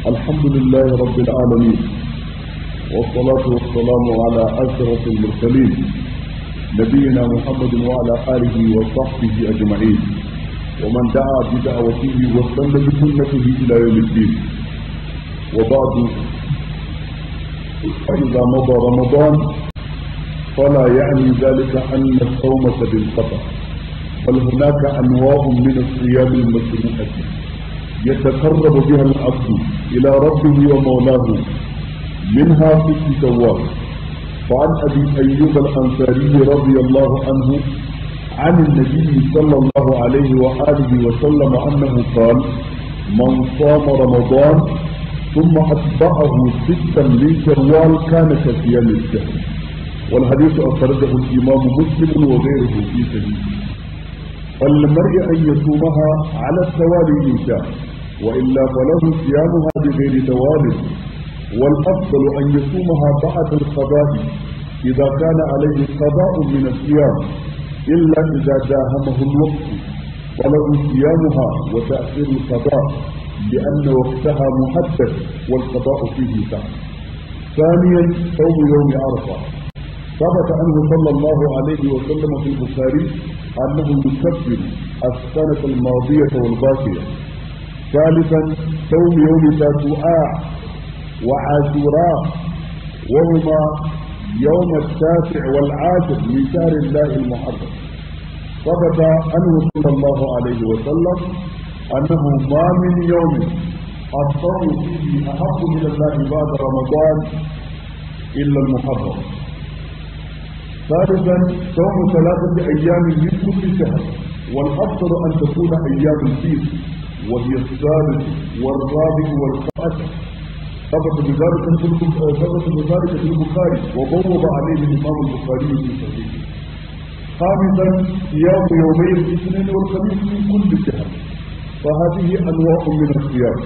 الحمد لله رب العالمين، والصلاة والسلام على أشرف المرسلين نبينا محمد وعلى آله وصحبه أجمعين، ومن دعا بدعوته واستنى بسنته إلى يوم الدين. وبعد، فإذا مضى رمضان فلا يعني ذلك أن الصوم قد انقطع، بل هناك أنواع من الصيام المشروعة يتقرب بها العبد إلى ربه ومولاه، منها 6 شوال. فعن أبي أيوب الأنصاري رضي الله عنه عن النبي صلى الله عليه وآله وسلم أنه قال: من صام رمضان ثم أتبعه 6 من شوال كان كصيام الشهر. والحديث أخرجه الإمام مسلم وغيره في سبيله. فالمرء أن يصومها على التوالي إن شاء، وإلا فله صيامها بغير توال، والأفضل أن يصومها بعد القضاء إذا كان عليه قضاء من الصيام، إلا إذا داهمه الوقت فله صيامها وتأخير القضاء لأن وقتها محدد والقضاء فيه سعي. ثانيا، صوم يوم عرفة. ثبت عنه صلى الله عليه وسلم في البخاري أنه يكفر السنة الماضية والباقية. ثالثا، صوم يوم تاسوعاء وعاشوراء، وهما يوم 9 والعاشر من شهر الله المحرم. ثبت عنه صلى الله عليه وسلم أنه ما من يوم الصوم فيه أحب من الله بعد رمضان إلا المحرم. ثالثا، صوم 3 أيام من كل شهر، والأفضل أن تكون أيام البيض، وهي الثالث والرابع والخامس. ثبت بذلك في البخاري، وبوب عليه الإمام البخاري في صحيحه. خامسا، صيام يومي الاثنين والخميس من كل شهر، فهذه أنواع من الصيام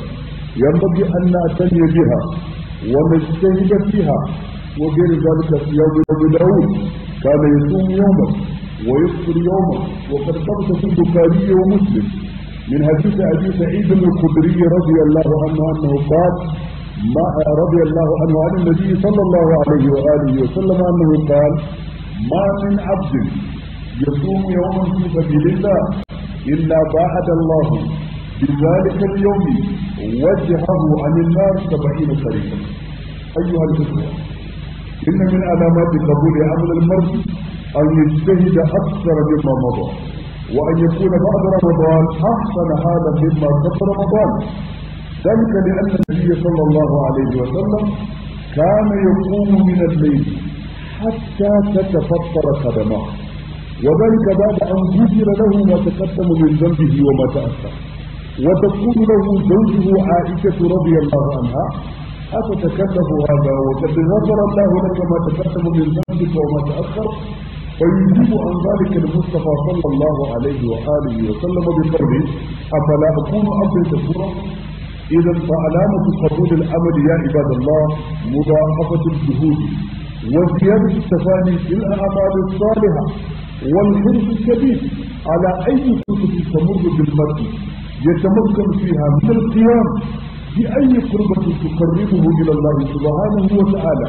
ينبغي أن نعتني بها ونجتهد فيها. وغير ذلك صيام يوم داود كان يصوم يوما ويفطر يوما، وقد ثبت في البخاري ومسلم من حديث أبي سعيد الخدري رضي الله عنه أنه قال: رضي الله عنه عن النبي صلى الله عليه وآله وسلم أنه قال: ما من عبد يصوم يوما في سبيل الله إلا باعد الله بذلك اليوم وجهه عن النار 70 خريفا. أيها الإخوة، إن من علامات قبول عمل المرء أن يجتهد أكثر مما مضى، وأن يكون بعد رمضان أحسن حالا مما قبل رمضان. ذلك لأن النبي صلى الله عليه وسلم كان يقوم من الليل حتى تتفطر قدماه، وذلك بعد أن غفر له ما تقدم من ذنبه وما تأخر. وتقول له زوجه عائشة رضي الله عنها: أتتكلف هذا وقد غفر الله لك ما تقدم من ذنبك وما تأخر؟ فيجيب عن ذلك المصطفى صلى الله عليه وآله وسلم بقوله: أفلا أكون عبدا شكورا؟ إذا فعلامة قبول العمل يا عباد الله مضاعفة الجهود وزيادة التفاني في الأعمال الصالحة، والحرص الشديد على أي فرصة تمر بالمرء يتمكن فيها من القيام بأي قربة تقربه إلى الله سبحانه وتعالى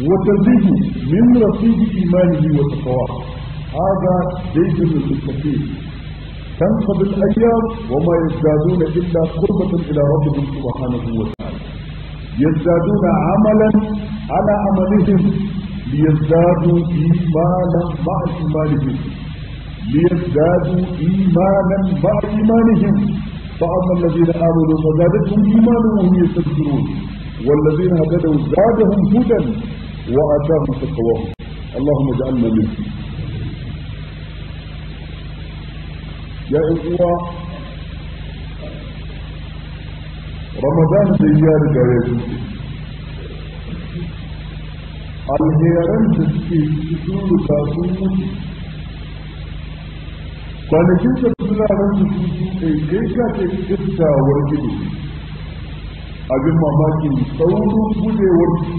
وتزيد من رصيد إيمانه وتقواه. هذا جيش للمتقين. تنقضي الأيام وما يزدادون إلا قربة إلى ربهم سبحانه وتعالى، يزدادون عملا على عملهم ليزدادوا إيمانا مع إيمانهم، فأما الذين آمنوا فزادتهم إيمانا وهم يستبشرون، والذين هتدوا زادهم هدى وآتاهم تقواهم. اللهم اجعلنا منهم. يا إخوة، رمضان زيار جايته alheran da suke cikin rukatun mutu kwanakin da suna nan su kai ka ce iftawar gido, abin mamakin saurin gudewar su,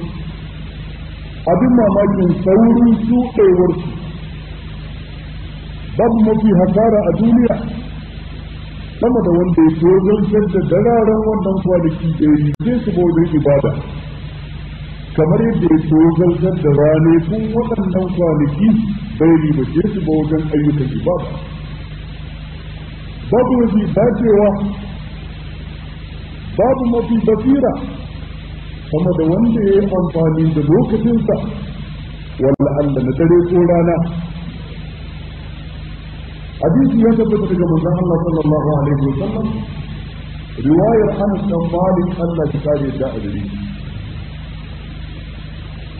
abin mamakin saurin shuɗewar su. babu mafi hasara a duniya sama da wanda ya tozartar da dararen wannan kwanaki da ya rike su wajen ibada kamar yadda ya tozartar da ranakun waɗannan kwanaki bai ribace su ba wajen ayyukan ibada. Babu mafi dacewa, babu mafi basira sama da wanda ya yi amfani da lokacinsa wala Allah na dare ko rana. Hadisi ya tabbata daga manzon Allah sallallahu alaihi wasallam, riwayar Anas bin Malik Allah ya kare da adari.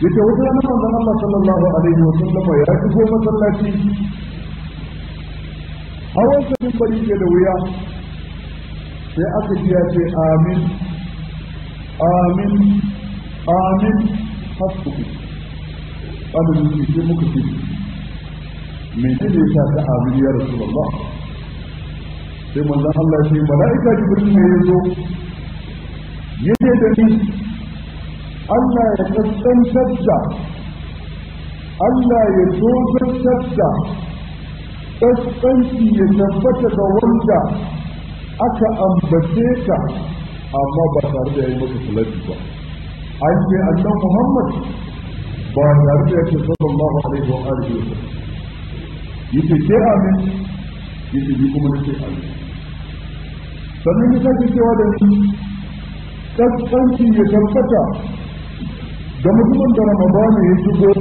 Yace wata rana manzon Allah sallallahu alaihi wasallam ya shigo masallaci, hawan sa bari ke da wuya, sai aka ji ya ce amin amin amin hasbu. Wannan ne sai muka ce me ne ya sa amin ya Rasulullah? Sai manzon Allah ya ce malaika Jibril ne ya zo yace da ni Allah ya kaskantar da Allah ya tozartar da kaskanci ya tabbata ga wanda aka ambace ka amma ba tare da yayi maka salati ba. An ce annabi Muhammad ba tare da yake sallallahu alaihi wa alihi wa sallam yace ke amin, yace ni kuma nace amin. Sannan ya sake cewa da ni kaskanci ya tabbata da mutumin da Ramadana ya shigo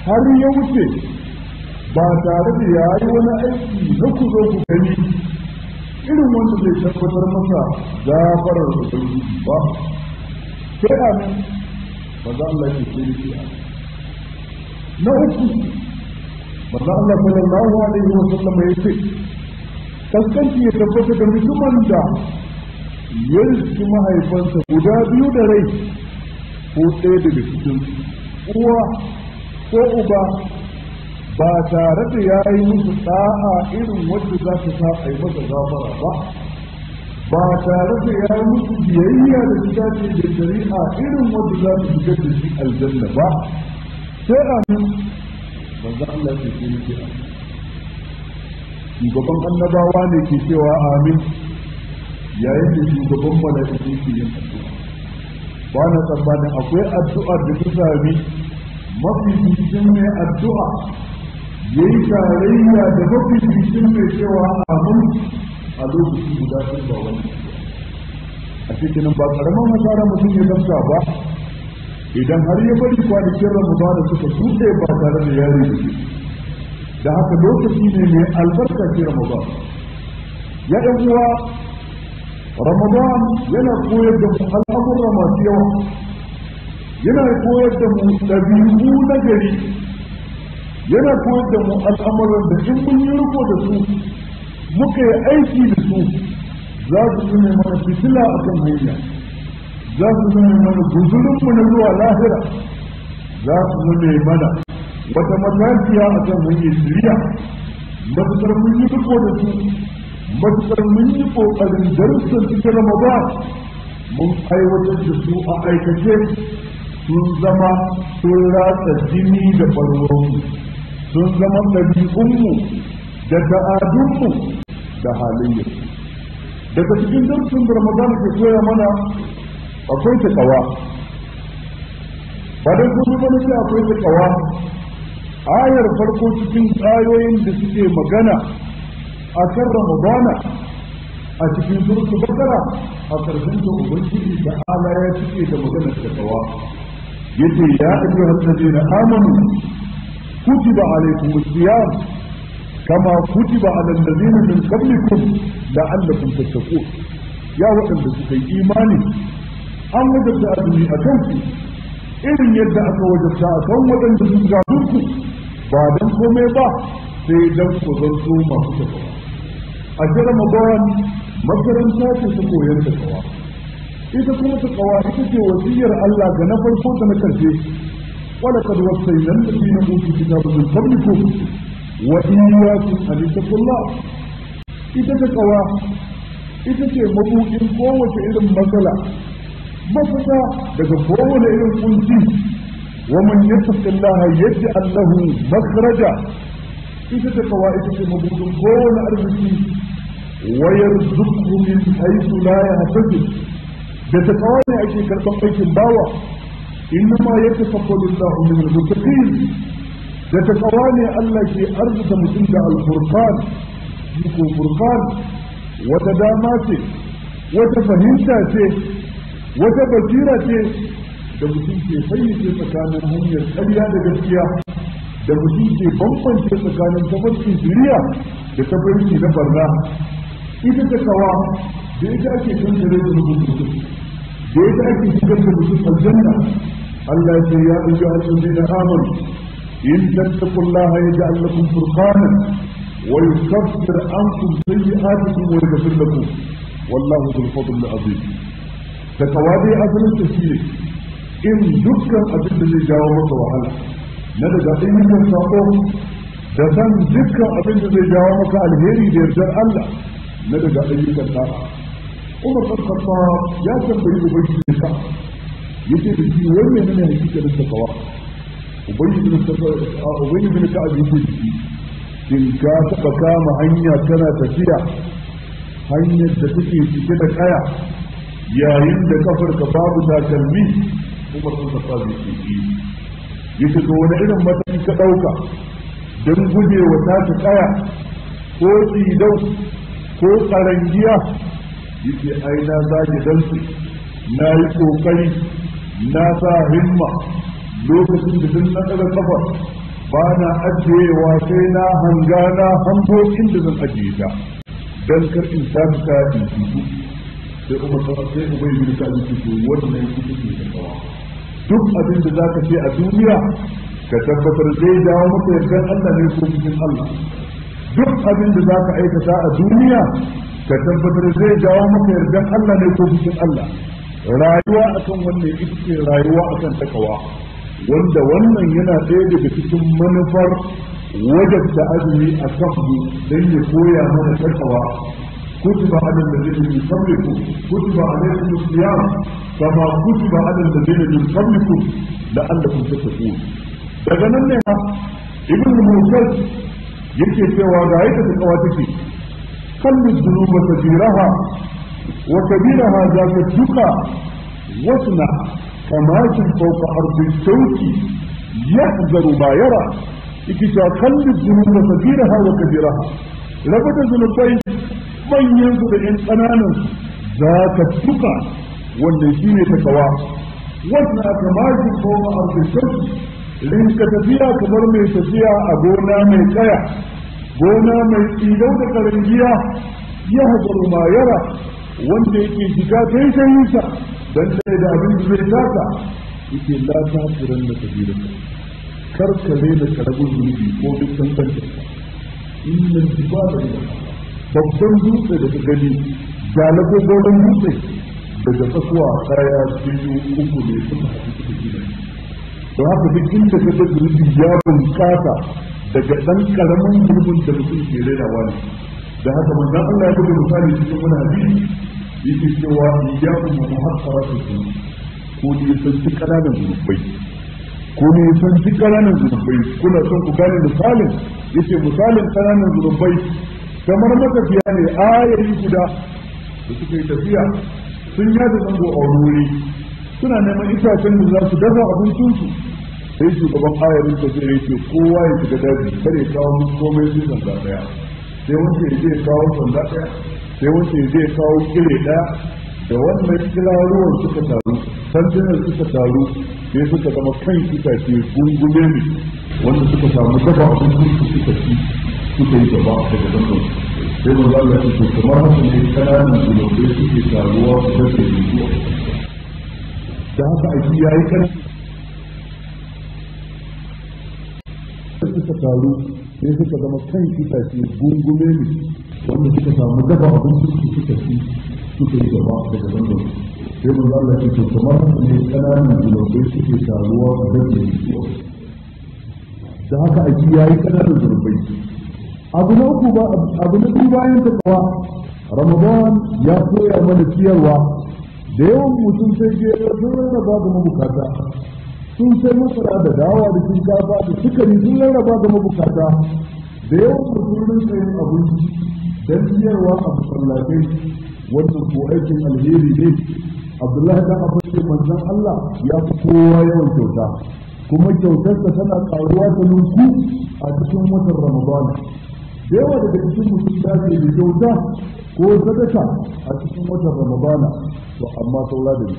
har ya wuce ba tare da ya yi wani aiki na ku zo ku gani irin wanda zai tabbatar masa gafarar Ubangiji ba. Sai amin, ba za Allah ya ce ni amin. Na uku, ba za Allah sallallahu alaihi wa sallam ya ce kaskanci ya tabbata da mutumin da ya riski mahaifansa guda biyu da rai ko ɗaya daga cikin uwa ko uba ba tare da ya yi musu ɗa'a irin wanda za ta sa a yi masa gafara ba tare da ya yi musu biyayya da shiga ce da shari'a irin wanda za ta shiga da shi aljanna ba. Sai amin, manzo Allah ke ce yake amin. Shugaban annabawa ne ke cewa amin yayin da shugaban mala'iku ke yin addu'a. Ba na tsammanin akwai addu'ar da ta sami mafi cikin mai addu'a ya yi tarayya da mafi cikin mai cewa amin a lokaci guda sun ba wani. A cikin ba karamin hasara mutum ya gamsa ba idan har ya bari kwanakin Ramadana suka tuɗe ba tare da yare da shi. Da haka lokaci ne mai albarka ce Ramadan. Ya ɗan uwa, Ramadan yana koyar da mu al'amura masu yawa, yana koyar da mu ɗabi'u na gari, yana koyar da mu al'amuran da in mun yi riko da su muka yi aiki da su za su zama mana fitila a kan hanya, za su zama mana guzurinmu na zuwa lahira, za su zama mana wata matakiya a kan hanyar shirya. Matuƙar mun yi riko da su, matuƙar mun yi ƙoƙarin darussan cikin Ramadan mun aiwatar da su a aikace, sun zama sun ratsa jini da ɓarwarmu, sun zama ɗabi'unmu da ta'adunmu da halayyar. Daga cikin darussan da Ramadan ke koya mana akwai takawa. Ba don kuma ba sai akwai takawa. Ayar farko cikin ayoyin da suke magana a kan Ramadana a cikin suratul Baqara a ƙarshen da Ubangiji da ala ya cike da maganar takawa. Yace ya ayyuhal ladina amanu kutiba alaykumus siyam kama kutiba alal ladina min qablikum la'allakum tattaqun. Ya waɗanda suka yi imani an wajabta azumi a kanku irin yadda aka wajabta a kan waɗanda sun gabinku ba don komai ba sai don ku zanto masu takawa. A jira Ramadan makaranta ce ta koyar takawa. Ita kuma takawa ita ce wasiyar Allah ga na farko da na karshe. Wala kad wasayna alladhina utul kitaba min qablikum wa iyyakum an tattaqullah. Ita takawa ita ce mabuɗin kowace irin matsala, mafita daga kowane irin kunci. wa man yattaqillaha yaj'al lahu makhraja. Ita takawa ita ce mabuɗin kowane arziki, ويرزقه من حيث لا يحتسب da takawa ne ake karɓar aikin bawa innama yataqabbalu Allahu min al-muttaqin da takawa ne Allah ke arzuta mutum da al-furqan ko furqan wata dama ce wata fahimta ce wata basira ce da mutum ke fayyace tsakanin hanyar ƙarya da gaskiya da mutum ke bambance tsakanin tafarkin shiriya da tafarki na barna ita takawa da ita ake kankare da mutum da ita ake shigar da mutum aljanna Allah ya ya ayyuha allazina amanu in tattaqullaha yaj'al lakum furqana wa yukaffir ankum sayyi'atikum wa yaghfir lakum wallahu dhul fadli azim takawadi asalin ta shine in dukkan abin da zai jawo maka wahala na daga ayyukan sako da san dukkan abin da zai jawo maka alheri da yardar Allah na daga ayyukan da'a Umar bin Khattab ya tambayi ubangiji ka yace da shi wanne ne hakikatin takawa ubangiji bin Ka'ab yace shi in ka taba kama hanya kana tafiya hanyar da take cike da kaya yayin da kafar ka babu takalmi Umar bin Khattab yace to wani irin mataki ka dauka dan gujewa ta kaya ko tsidau ko karangiya yake ai na zage dalsu na yi kokari na sa himma lokacin da duk na daga kafa ba na ajiyewa sai na hanga na hango inda zan ajiye ta dan kar in tafi ta in fito sai kuma sai ubai bin ka ji to wannan yake da kawa duk abin da zaka ce a duniya ka tabbatar zai dawo maka yardan Allah ne ko cikin Allah duk abin da zaka aikata a duniya ka tabbatar zai jawo maka yardan Allah ne ko cikin Allah rayuwa akan wannan ita ce rayuwa akan takawa wanda wannan yana ɗaya daga cikin manufar wajen da azumi a kanmu don ya koya mana takawa kutiba alal ladina min qablikum kutiba alaykum as-siyam kama kutiba alal ladina min qablikum la'allakum tattaqun daga nan ne ha ibn Musayyib yake cewa ga yadda takawa take كل الذنوب كثيرها وكبيرها ذاك التقى واصنع كماش فوق أرض الشوك يحذر ما يرى إكتا كل الذنوب كثيرها وكبيرها لابد ذنوبين من ينظر إن أنانا ذاك التقى والنشين تقوى واصنع كماش فوق أرض الشوك لإنك تفيها كمرمي تفيها أبونا من كيا gona mai tsidau da karangiya ya hazaru ma yara wanda yake shiga kai sai sa dan sai da abin da zai taka yake la ta tsiran da kabira kar ka da karagun zunubi ko duk san kanta innal jibala babban dutse da ka gani jalako golan dutse daga tsakuwa kaya biyu uku ne suka haɗu suka gina don haka duk inda ka ga zunubi ya bunƙasa daga ɗan ƙaramin gurbin da mutum ke rainawa ne da haka manzon Allah ya buga misali cikin wani hadisi yake cewa iyyakum wa muhaqqaratu ko ne san ci ƙananan zunubai ko ne san ci ƙananan zunubai kuna son ku gane misalin yace misalin ƙananan zunubai kamar matafiya ne ayari guda da suka yi tafiya sun yada zango a wuri suna neman itacen da za su dafa abincinsu sai shugaban ayarin ta zai ce kowa ya shiga daji kare kawo musu komai su sanda daya sai wanda ya zai kawo sanda daya sai wanda ya zai kawo kire daya da wannan kiraruwan suka taru sandunan suka taru sai suka zama kan itace gungume ne wanda suka samu dafa abincin su suka ci suka yi gaba daga zangon sai manzo Allah ya ce kamar haka ne kananan zunubai suke taruwa su dace zuwa da haka aiki yayi kana suka taru sai suka zama kan itace gungume ne wanda suka samu dafa abincin su suka ci suka yi gaba daga zangon sai mun Allah ce kamar ne kananan zunubai suke taruwa su dace zuwa da haka aiki yayi kananan zunubai abu na uku ba abu na biyu bayan takawa Ramadan ya koya mana ciyarwa da yawan mutum sai ke sun rarraba da mabukata sun sai masara da dawa da shinkafa da sukari sun rarraba da mabukata da yawan mutum rinka yin abinci dan ciyarwa a masallatai wannan ko aikin alheri ne. Abdullahi dan Abbas ce manzon Allah ya fi kowa yawan kyauta kuma kyautarsa tana karuwa ta lunku a cikin watan Ramadan. Da yawa daga cikin mutum da ke da kyauta ko sadaka a cikin watan Ramadan, to amma saura da ni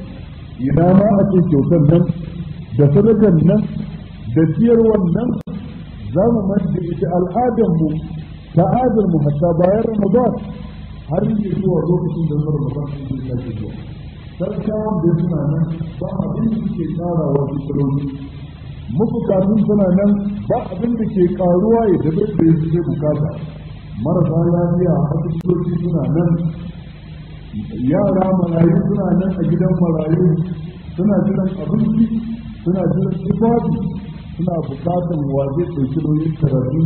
ina ma a ce kyautar nan da sadakan nan da ciyarwar nan za mu manta ita al'adarmu ta'adarmu hatta bayan Ramadan har yi zuwa lokacin da Ramadan sun yi sake zuwa. Sarkawan da suna nan ba abin da suke karawa fitaroni, mabukatun suna nan ba abin da ke karuwa ya dabe da ya suke bukata, marasa lafiya a asibitoci suna nan, yara marayu suna nan a gidan marayu suna jiran abinci, suna jiran tufafi, suna bukatan waje ɗauki nauyin karatu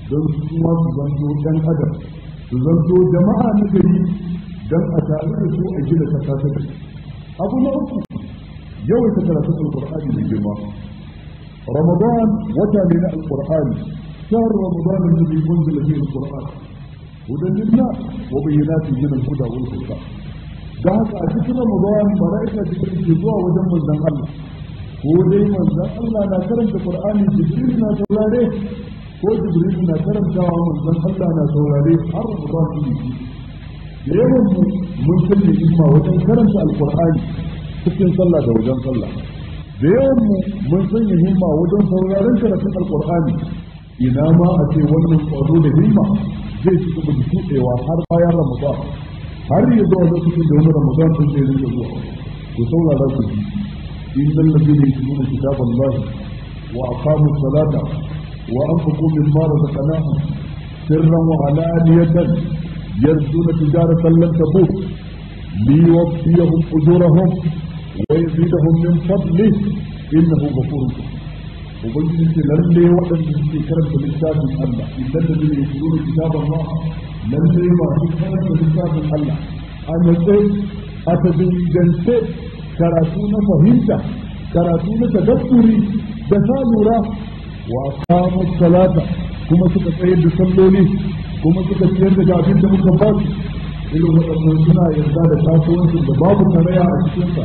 don su kuma su zanto ɗan adam, su zanto jama'a na gari don a tare da su a gina kasa ta gari. Abu na uku, yawaita karatun alƙur'ani mai girma. Ramadan wata ne na alƙur'ani, shahar Ramadan alladhi unzila fihi alqur'an hudan lin-nas wa bayyinatin min al-huda wal furqan. Da haka a cikin Ramadan mala'ika jibril ke zuwa wajen manzon Allah, ko dai manzon Allah na karanta Qur'ani jibril na saurare, ko jibril na karantawa manzon Allah na saurare har Ramadan ne. Da yawan mun sanya himma wajen karanta alkur'ani cikin sallah da wajen sallah. Da yawan mun sanya himma wajen sauraron karatun alkur'ani. Ina ma a ce wannan kwazo da himma zai ci gaba da tuɗewa har bayan Ramadan, har ya zuwa lokacin da wani Ramadan sun ce rinka zuwa. Ku saurara ku ji innal ladina yatluna kitaballahi wa aqamus salata wa anfaqu mimma razaqnahum sirran wa alaniyatan يرجون تجارة لن تبور ليوفيهم أجورهم ويزيدهم من فضله إنه غفور وبين للي وأن كرم بالكتاب الله إلا الذين يتلون كتاب الله للي ما كرم بالكتاب الله أنا أتبين جنسي كراتون فهمت كراتون تدبري دسالورا وأقاموا الصلاة كما تتقيد بصلولي kuma suka ciyar da abin da muka ba su irin waɗannan suna yarda da kasuwancin da babu karaya a cikinsa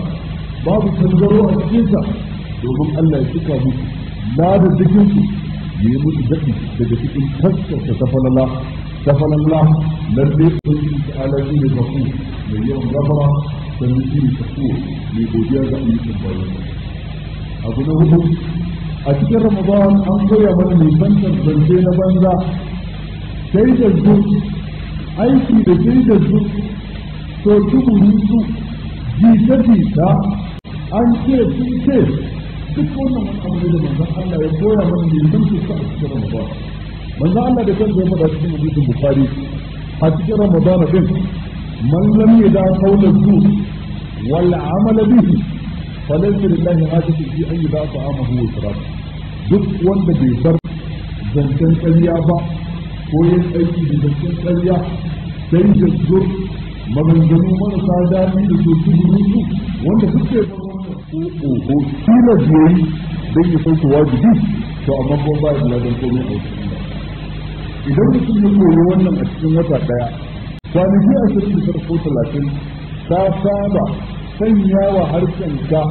babu tangaro a cikinsa domin Allah ya cika musu na da jikinsu ya yi musu daɗi daga cikin taskarsa ta falala lalle ubangiji ta ala shi ne zafu mai yawan gafara sannan shi ne tafiyo mai godiya ga ayyukan bayan. Abu na hudu, a cikin Ramadan an koya mana nisantar zance na banza, sai da zu aiki da sai da zu to tuburi su jita an ce sun ce duk wannan abu da manzon Allah ya koya mana ne san su a cikin Ramadan. Manzon Allah da kansa ya faɗa cikin hadisin Bukhari a cikin Ramadan din man lam yada qawla zu wal amal bihi falaysa lillahi hajatun fi an yada ta'amahu wa sharabahu. Duk wanda bai bar zancen ƙarya ba ko yin aiki da zancen ƙarya sai da zur maganganu marasa daɗi da soki burutu wanda suke ko tilas yayi don ya sauke wajibi, to amma ko ba da ladan komai a cikin ba. Idan mutum ya koyi wannan a cikin wata ɗaya, kwanaki 29 ko 30 ta saba sanya wa harshenka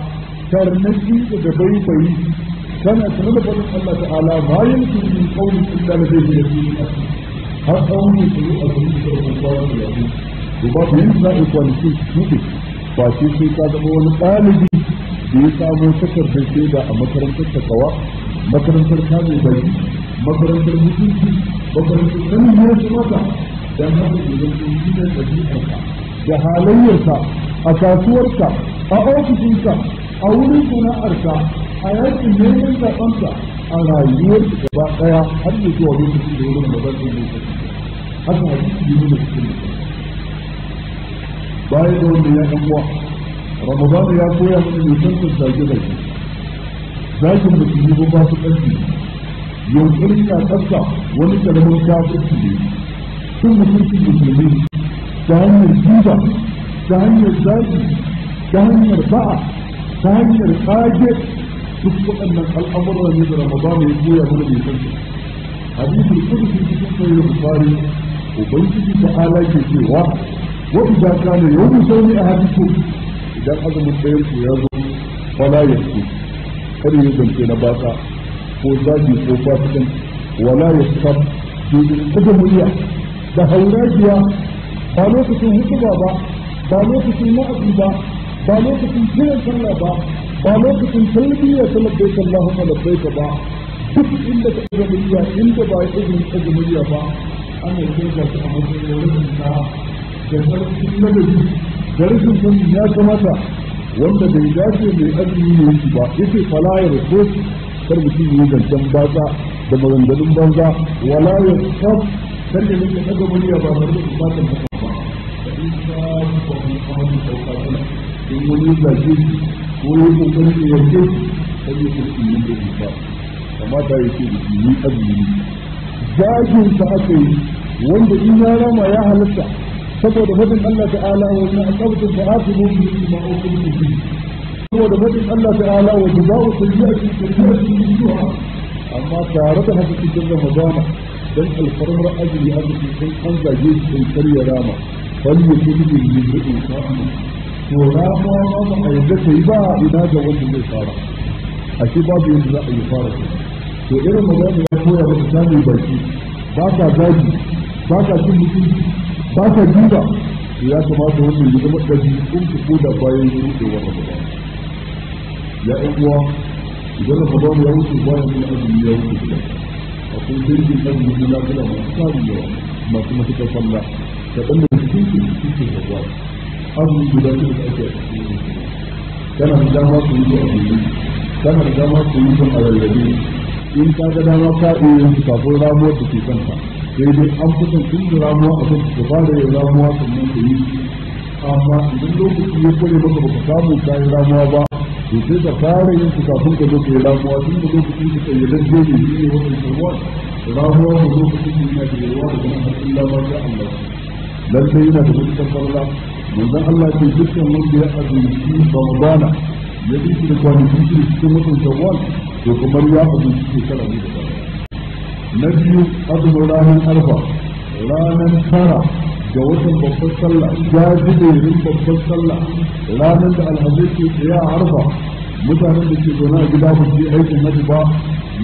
tarnaki da baibayi kana tare da fadin Allah ta'ala ma yankin min qawli illa ladayhi yaqin har tsawon ne su a cikin sarkon kwana da yanzu to ba ku yin za'i kwanaki shuɗe ba ce sai ka zama wani ɗalibi da ya samo takardar shaida a makarantar takawa, makarantar kame baki, makarantar mutunci, makarantar sanin ya ci mata don haka da zan shi ne ɗabi'arka da halayyarka a kasuwarka a ofishinka a wurin sana'arka a yakin neman zaɓenka a rayuwar gaba ɗaya har da zuwa lokacin da wurin mazan ɗin lokaci haka hadisi ne da cikin bayan da wanda ya ɗan uwa Ramadan ya koya mana nisantar zage-zage zagin musulmi ba su ƙarfi yunƙurin kakarsa wani ƙaramin kafirci ne sun mutuncin musulmi ta hanyar jiba ta hanyar zagi ta hanyar ba'a ta hanyar ƙage duk waɗannan al'amuran ne da Ramadan ya koya mana nisantar hadisul qudsi cikin sahih Bukhari ubangiji ta ala ke cewa wa idza kana yawmu sawmi ahadikum idan azumin ɗayan ku ya zo fala yasu kada ya zance na baka ko zagi ko fasikan wala yasab daga murya da haurajiya ba lokacin hutuba ba lokacin wa'azi ba lokacin kiran sallah ba lokacin talbiya ta labbaika Allahumma labbaika ba duk inda ka ga murya inda ba izinin ka ga murya ba ana yin ka a matsayin rashin ta da sarkin ladabi da rashin sanin ya kamata wanda bai dace mai azumi ne yake ba yace fala ya rasu kar mutum yi zancen batsa da maganganun banza wala ya sab kar ya rinka daga murya ba tare da bukatan haka ba da in ka ba mu kamar sauka kana in wani zage ko yi kokarin da yake sai ya kurki yin da ba kamata ya ce da yi azumi zagin sa aka yi wanda in ya rama ya halatta saboda fadin Allah ta'ala wa ma aqabtu fa'atibu bi ma uqibtu bi saboda fadin Allah ta'ala wa jazaa'u sayyi'atin sayyi'atin mithluha amma tare da haka cikin Ramadana dan alfarmar ajli haka cikin an zage shi in karya rama bal yakutu bi rizqin sa'im to rama ma ba a yadda kai ba ina ga wanda zai fara a shi babu yadda za a yi fara to irin magana ya koya maka samun baki ba ka zagi ba ka cin mutunci ba ka duba ya kamata wannan ya zama ɗabi'un ku ko da bayan shuɗewar Ramadan ya ɗan uwa idan Ramadan ya wuce bayan kuma azumi ya wuce gida akwai dangin azumi na lafiya masu tarin yawa masu matuƙar falla kaɗan da cikin su cikin Ramadan azumi guda ce da ake a cikin kana da dama ku yi a gobe kana da dama ku yi a rarrabe in ka ga dama ka iya yin kafin ramuwar da ke kanka sai dai an fi son tun da ramuwa a kan ka fara yin ramuwa sannan ka yi amma idan lokaci ya kware maka baka samu ka yi ramuwa ba to sai ka fara yin kafin ka zo ka yi ramuwa tun da lokacin ka kai yadda ne shi ne wannan sarwa ramuwa da lokacin da yana da yawa da kuma har Allah ma sha Allah lallai yana da mutukar farla manzon Allah ce dukkan wanda ya azumci Ramadana ya bi shi da kwanaki shi cikin watan Shawwal to kamar ya azumci shekara ne da baya na biyu azumin ranar arfa ranar tara ga watan babbar sallah jajiberin babbar sallah ranar da alhazai ke tsaye a arfa mutanen da ke zaune a gida ba su yi aikin hajji ba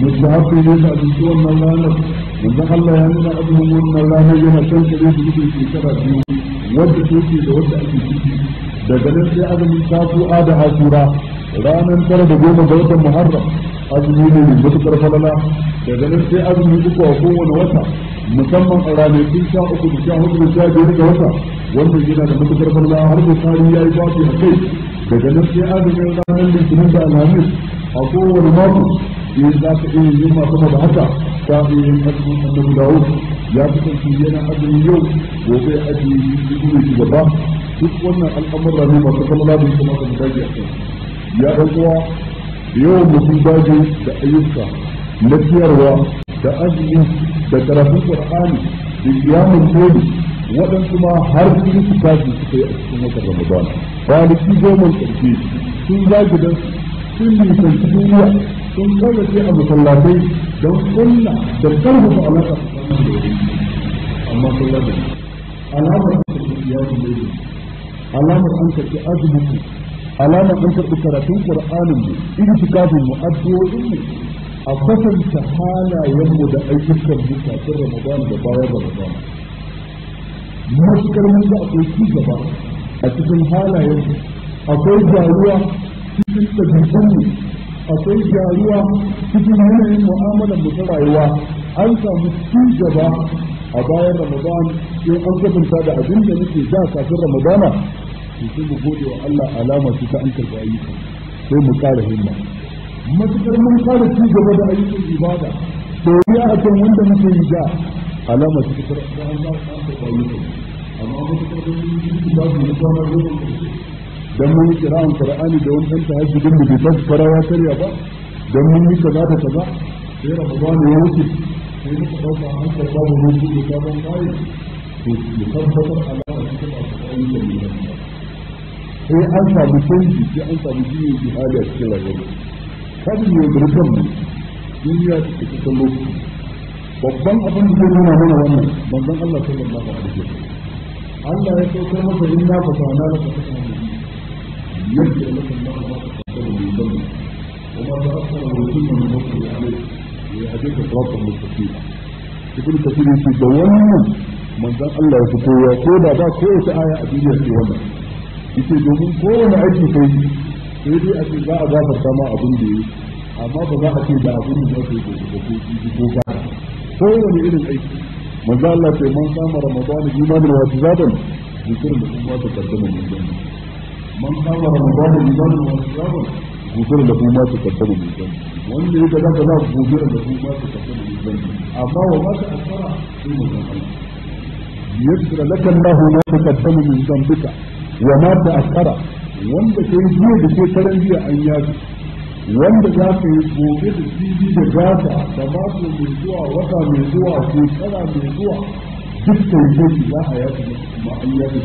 mustahabi ne da abinci wannan ranar manzon Allah ya nuna azumin wannan ranar yana kan kare su gudun shekara biyu wadda take da wadda ake ciki daga nan sai azumin tasu'a da asura ranar tara da goma ga watan muharram azumi ne mai matuƙar falala daga nan sai azumi uku a kowane wata musamman a ranakun 13 da 14 da 15 ga wata wanda yana da matuƙar falala har da tari ya yi babu a kai daga nan sai azumin ranar litinin da alhamis a kowane mako in za ka iya yin masu da haka ta iya yin azumin annabi dawud ya kasance yana azumi yau gobe azumi ne shi gaba duk wannan al'amura ne masu falala da kuma da dage a kai ya ɗan uwa yawan mutum daji da ayyuka na ciyarwa da azumi da karatun Qur'ani da kiyamun dole waɗansu ma har sun su tashi suka yi a cikin watan Ramadan kwanaki goma ƙarshe sun zagi dan sun nisanci duniya sun kallace a masallatai don kulla da karfafa alaƙa tsakanin da wani amma sallah da alamar an karɓi kiyamun dole alamar an karɓi azumin alamar an karɓi karatun Qur'anin mu itikafin mu addu'o'in mu a kwatanta halayen mu da ayyukan mu kafin Ramadan da bayan Ramadan matukar mun ga akwai ci gaba a cikin halayen mu akwai gyaruwa cikin ɗabi'un mu akwai gyaruwa cikin yanayin mu'amalar mu ta rayuwa an samu ci gaba a bayan Ramadan sai an kwatanta da abin da muke da kafin Ramadana sai mu gode wa Allah alama ce ta an karɓi ayyuka sai mu ƙara himma matukar mun fara ci gaba da ayyukan ibada to ya a kan wanda muke yi da alama ce ta an karɓi ayyuka amma matukar da mun yi ba su da kwana goma dan mun yi kira'an Qur'ani da wani ɗan tahajjudin da bai tashi farawa karya ba dan mun yi kaza da kaza sai Ramadan ya wuce sai muka ɗauka an karɓa da mun yi sabon kayi to mu tabbatar alama ce ta ayyukan ibada sai an samu canji sai an samu jiyin jihali a cikin rayuwar kan ne burkan mu duniya ta cikin lokaci babban abin da zai nuna mana wannan manzon Allah sallallahu alaihi wasallam Allah ya saukar masa inna fatana laka fathan yadda laka Allah ma taqaddama min dhanbi wa ma ta'akhkhara wa yutimmu ni'matahu alayka wa yahdika siratan mustaqima ibn kathir yace da wannan manzon Allah ya fito ya ko da ba ko wata aya a duniya ce wannan yace domin kowane aiki kai sai dai a ce za a gafarta ma abin da yi amma ba za a ce da abin da zai ko ba kowane irin aiki manzo Allah ce man kama ramadan imanan wa tizaban zikr da kuma ta kaddama min dhanbi man kama ramadan imanan wa tizaban zikr da kuma ta kaddama min dhanbi wanda yake da kaza zikr da kuma ta kaddama min dhanbi amma wa ma ta asara sai manzo Allah yadda laka Allah ma ta kaddama min dhanbika wa ma ta asara wanda kai jiya da ke karan jiya an yaji wanda za ka yi gobe da jibi da gata da mako mai zuwa wata mai zuwa shekara mai zuwa duk da yake za a yaki kuma an yaki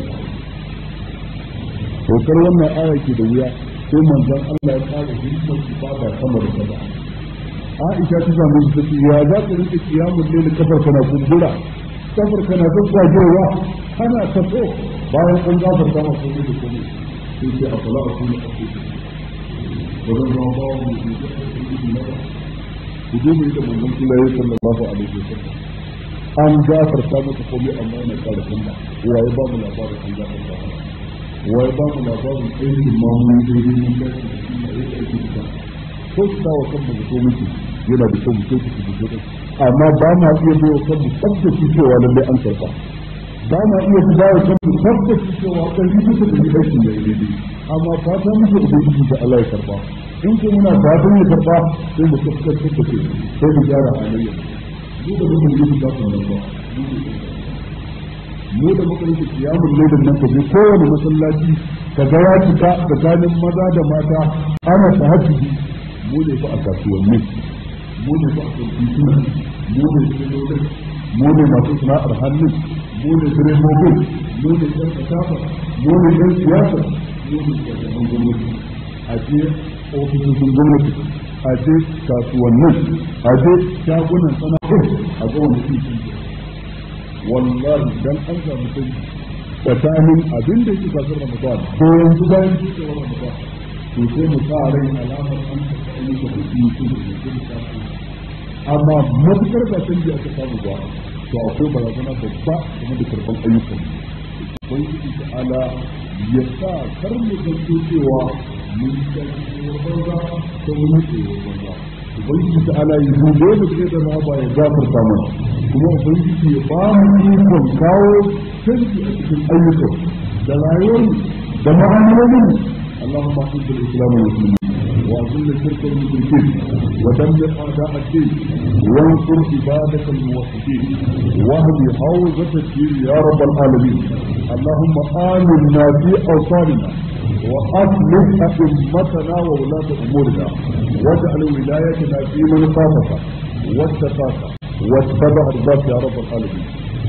dokar wannan aya ke da wuya sai manzon Allah ya fara himmar ibada sama da kaza Aisha ta zama ta ce ya za ka rike kiyamul layl kafar kana kumbura kafar kana tsagajewa kana taso bayan an gafarta maka komai da komai sai ce afala akunu aqulu wajen zama bawa mai ke da aiki na ku zo mai da manzon Allah ya sallallahu alaihi wasallam an gafarta maka komai amma yana ƙara kanda waye ba mu labarin an gafarta waye ba mu labarin aikin mamun daidai mun da shi da aiki da ko ta wa kan mu ko miki yana da kyau mu ce ku da amma ba ma iya bayo kan mu tabbaci cewa lalle an karba ba ma iya bayo kan mu tabbaci cewa kan yi da aikin da daidai amma fata muke ubangiji da Allah ya karba in ko muna fatan ya karba sai mu tabbatar da ke sai mu gyara halayya mu da mun yi da kuma ba mu da muka yi kiyamul layl nan ko kowane masallaci ka ga ya fita tsakanin maza da mata ana tahajjudi mu ne fa a kasuwanni mu ne fa a kasuwanni mu ne masu sana'ar hannu mu ne direbobin mu ne ɗan kasafa mu ne ɗan siyasa gwamnati a ce ofisoshin gwamnati a ce kasuwannin a ce shagunan sana'ar a ga wani cikin wallahi dan an samu sai tsakanin abin da yake kasar Ramadan ko yanzu bayan cikewar Ramadan to sai mu sa rai alamar an taɓa ayyuka da su da amma matukar ba canji aka samu ba to akwai barazana babba game da karɓar ayyukan ubangiji ta'ala ya sa kar mu zanto cewa mun tsaye banza ko mun tsaye banza ubangiji ta'ala ya zube mu sai da ba ya gafarta mana kuma ubangiji ya ba mu ikon kawo canji a cikin ayyukan da rayuwar da ma'amalolin اللهم اعز الاسلام والمسلمين واذل الشرك والمشركين ودمر اعداء الدين وانصر عبادك الموحدين واهد حوزه الدين يا رب العالمين اللهم امنا في اوطاننا واصلح ائمتنا وولاه امورنا واجعل ولايتنا في من خافك واتقاك واتبع رضاك يا رب العالمين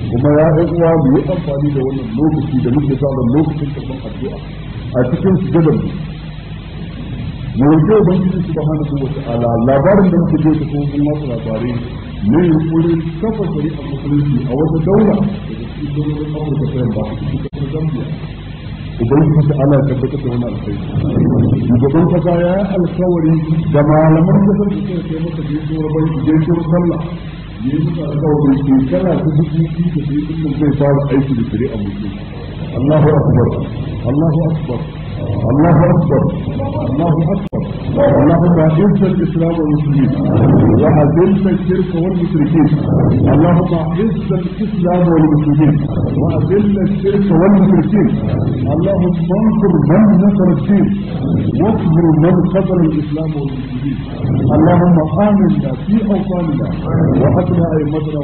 kuma ya ɗan uwa mu yi amfani da wannan lokaci da muke samun lokacin karɓar addu'a a cikin sujadar mu roƙi ubangiji subhanahu wa ta'ala labarin da muke ji ko kuma wasu labarai ne yunkurin kafa shari'ar musulunci a wata daula daga cikin daular Afirka ta yamma cikin kasar Zambia ubangiji ta'ala ya tabbatar da wannan alkhairi shugaban kasa ya yi alkawari da malaman kasar da suka kai masa gaisuwar sallah yi musu alƙawarin shekara ta dubu biyu da sai kullum zai fara aiki da shari'a musulmi Allahu akbar Allahu akbar Allahu akbar Allahu akbar اللهم اعز الاسلام والمسلمين واذل الشرك والمشركين اللهم اعز الاسلام والمسلمين واذل الشرك والمشركين اللهم انصر من نصر الدين واصبر من خذل الاسلام والمسلمين اللهم امنا في اوطاننا واحسن ائمتنا